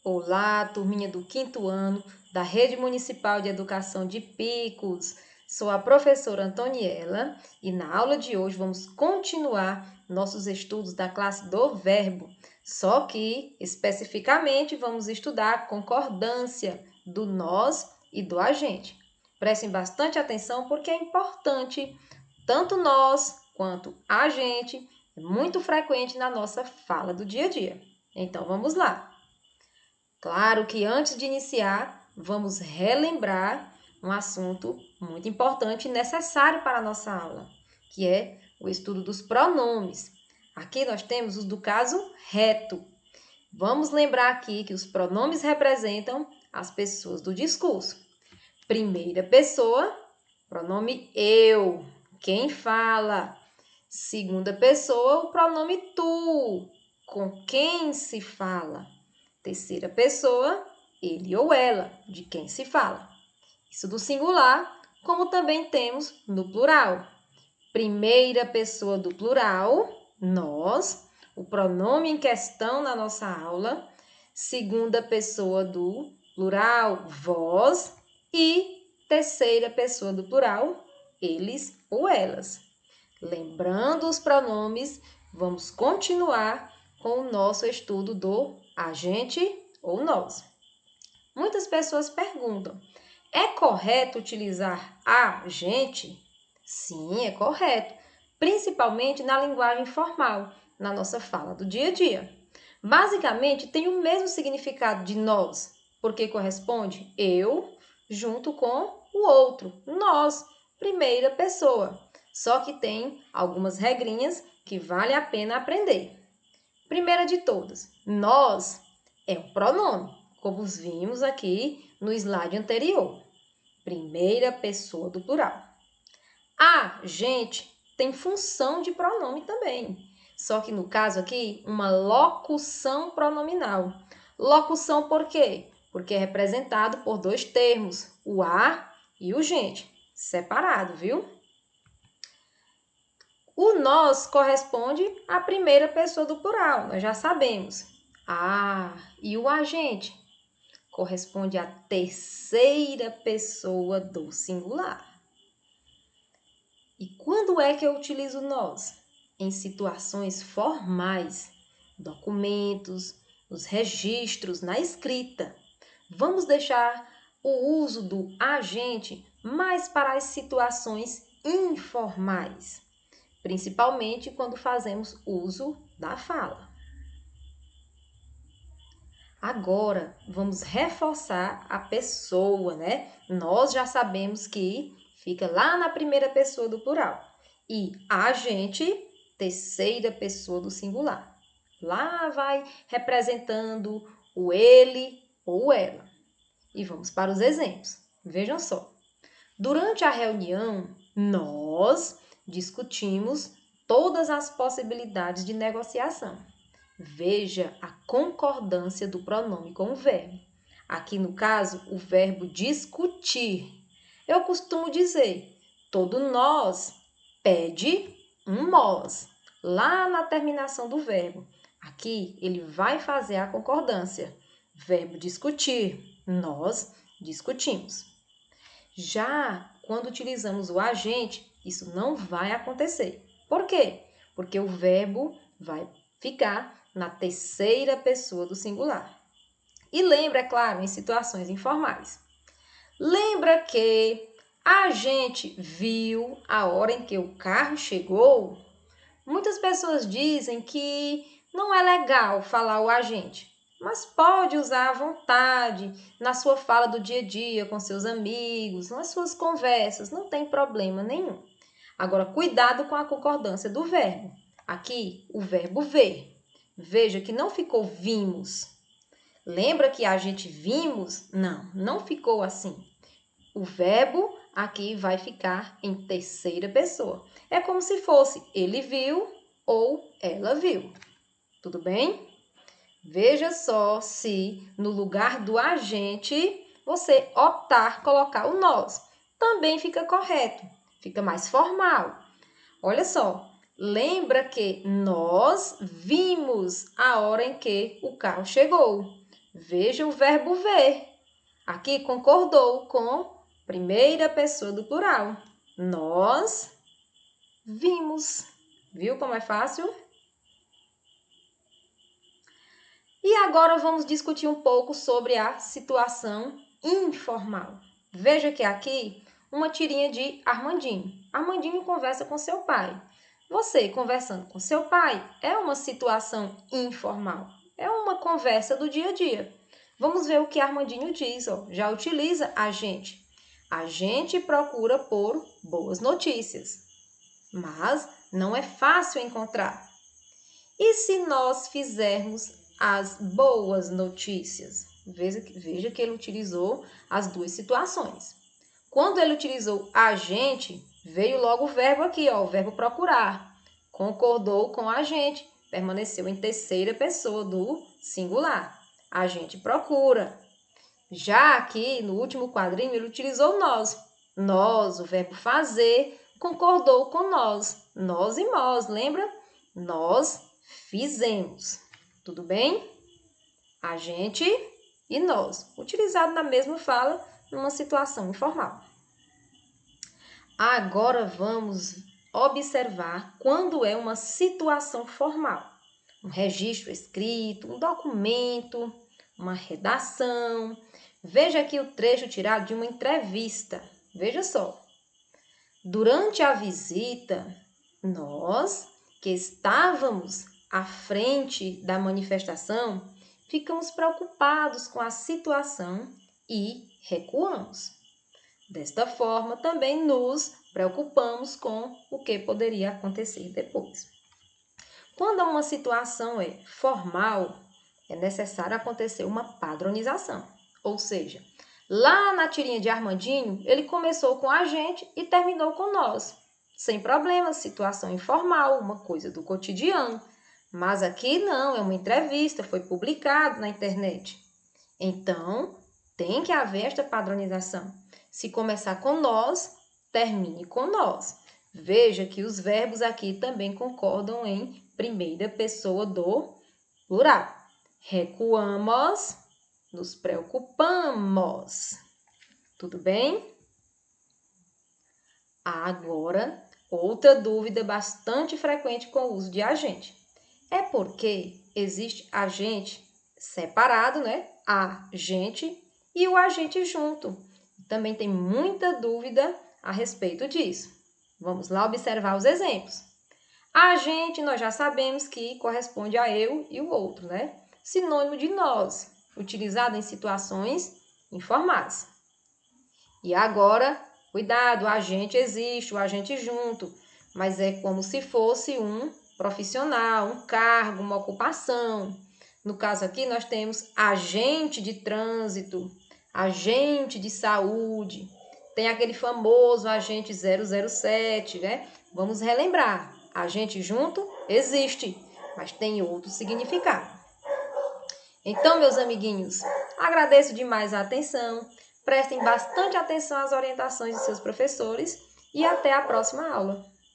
Olá, turminha do 5º ano da Rede Municipal de Educação de Picos. Sou a professora Antoniela e na aula de hoje vamos continuar nossos estudos da classe do verbo, só que especificamente vamos estudar a concordância do nós e do agente. Prestem bastante atenção porque é importante, tanto nós quanto a gente, é muito frequente na nossa fala do dia a dia. Então vamos lá! Claro que antes de iniciar, vamos relembrar um assunto muito importante e necessário para a nossa aula, que é o estudo dos pronomes. Aqui nós temos os do caso reto. Vamos lembrar aqui que os pronomes representam as pessoas do discurso. Primeira pessoa, pronome eu, quem fala. Segunda pessoa, o pronome tu, com quem se fala. Terceira pessoa, ele ou ela, de quem se fala. Isso do singular, como também temos no plural. Primeira pessoa do plural, nós, o pronome em questão na nossa aula. Segunda pessoa do plural, vós. E terceira pessoa do plural, eles ou elas. Lembrando os pronomes, vamos continuar com o nosso estudo do agente ou nós. Muitas pessoas perguntam: é correto utilizar agente? Sim, é correto, principalmente na linguagem formal, na nossa fala do dia a dia. Basicamente, tem o mesmo significado de nós, porque corresponde eu junto com o outro, nós, primeira pessoa. Só que tem algumas regrinhas que vale a pena aprender. Primeira de todas, nós é um pronome, como vimos aqui no slide anterior. Primeira pessoa do plural. A gente tem função de pronome também, só que no caso aqui, uma locução pronominal. Locução por quê? Porque é representado por dois termos, o a e o gente, separado, viu? O nós corresponde à primeira pessoa do plural, nós já sabemos. E o agente corresponde à terceira pessoa do singular. E quando é que eu utilizo nós? Em situações formais, documentos, nos registros, na escrita. Vamos deixar o uso do agente mais para as situações informais, principalmente quando fazemos uso da fala. Agora, vamos reforçar a pessoa, né? Nós já sabemos que fica lá na primeira pessoa do plural. E a gente, terceira pessoa do singular. Lá vai representando o ele ou ela. E vamos para os exemplos. Vejam só. Durante a reunião, nós discutimos todas as possibilidades de negociação. Veja a concordância do pronome com o verbo. Aqui no caso, o verbo discutir. Eu costumo dizer, todo nós pede um nós, lá na terminação do verbo. Aqui ele vai fazer a concordância. Verbo discutir, nós discutimos. Já quando utilizamos o agente, isso não vai acontecer. Por quê? Porque o verbo vai ficar na terceira pessoa do singular. E lembra, é claro, em situações informais. Lembra que a gente viu a hora em que o carro chegou? Muitas pessoas dizem que não é legal falar o agente, mas pode usar à vontade na sua fala do dia a dia, com seus amigos, nas suas conversas, não tem problema nenhum. Agora, cuidado com a concordância do verbo. Aqui, o verbo ver. Veja que não ficou vimos. Lembra que a gente vimos? Não ficou assim. O verbo aqui vai ficar em terceira pessoa. É como se fosse ele viu ou ela viu. Tudo bem? Veja só se no lugar do agente você optar colocar o nós. Também fica correto, fica mais formal. Olha só, lembra que nós vimos a hora em que o carro chegou. Veja o verbo ver. Aqui concordou com primeira pessoa do plural. Nós vimos. Viu como é fácil? E agora vamos discutir um pouco sobre a situação informal. Veja que aqui uma tirinha de Armandinho. Armandinho conversa com seu pai. Você conversando com seu pai é uma situação informal. É uma conversa do dia a dia. Vamos ver o que Armandinho diz. Já utiliza a gente. A gente procura por boas notícias, mas não é fácil encontrar. E se nós fizermos as boas notícias? Veja que ele utilizou as duas situações. Quando ele utilizou a gente, veio logo o verbo aqui, o verbo procurar. Concordou com a gente, permaneceu em terceira pessoa do singular. A gente procura. Já aqui, no último quadrinho, ele utilizou nós. Nós, o verbo fazer, concordou com nós. Nós e nós, lembra? Nós fizemos. Tudo bem? A gente e nós. Utilizado na mesma fala, numa situação informal. Agora vamos observar quando é uma situação formal. Um registro escrito, um documento, uma redação. Veja aqui o trecho tirado de uma entrevista. Veja só. Durante a visita, nós que estávamos à frente da manifestação, ficamos preocupados com a situação e recuamos. Desta forma, também nos preocupamos com o que poderia acontecer depois. Quando uma situação é formal, é necessário acontecer uma padronização. Ou seja, lá na tirinha de Armandinho, ele começou com a gente e terminou com nós. Sem problemas, situação informal, uma coisa do cotidiano. Mas aqui não, é uma entrevista, foi publicado na internet. Então, tem que haver esta padronização. Se começar com nós, termine com nós. Veja que os verbos aqui também concordam em primeira pessoa do plural. Recuamos, nos preocupamos. Tudo bem? Agora, outra dúvida bastante frequente com o uso de agente. É porque existe agente separado, né? Agente e o agente junto. Também tem muita dúvida a respeito disso. Vamos lá observar os exemplos. Agente, nós já sabemos que corresponde a eu e o outro, né? Sinônimo de nós, utilizado em situações informais. E agora, cuidado, o agente existe, o agente junto, mas é como se fosse um profissional, um cargo, uma ocupação. No caso aqui, nós temos agente de trânsito, agente de saúde, tem aquele famoso agente 007, né? Vamos relembrar, agente junto existe, mas tem outro significado. Então, meus amiguinhos, agradeço demais a atenção, prestem bastante atenção às orientações de seus professores e até a próxima aula.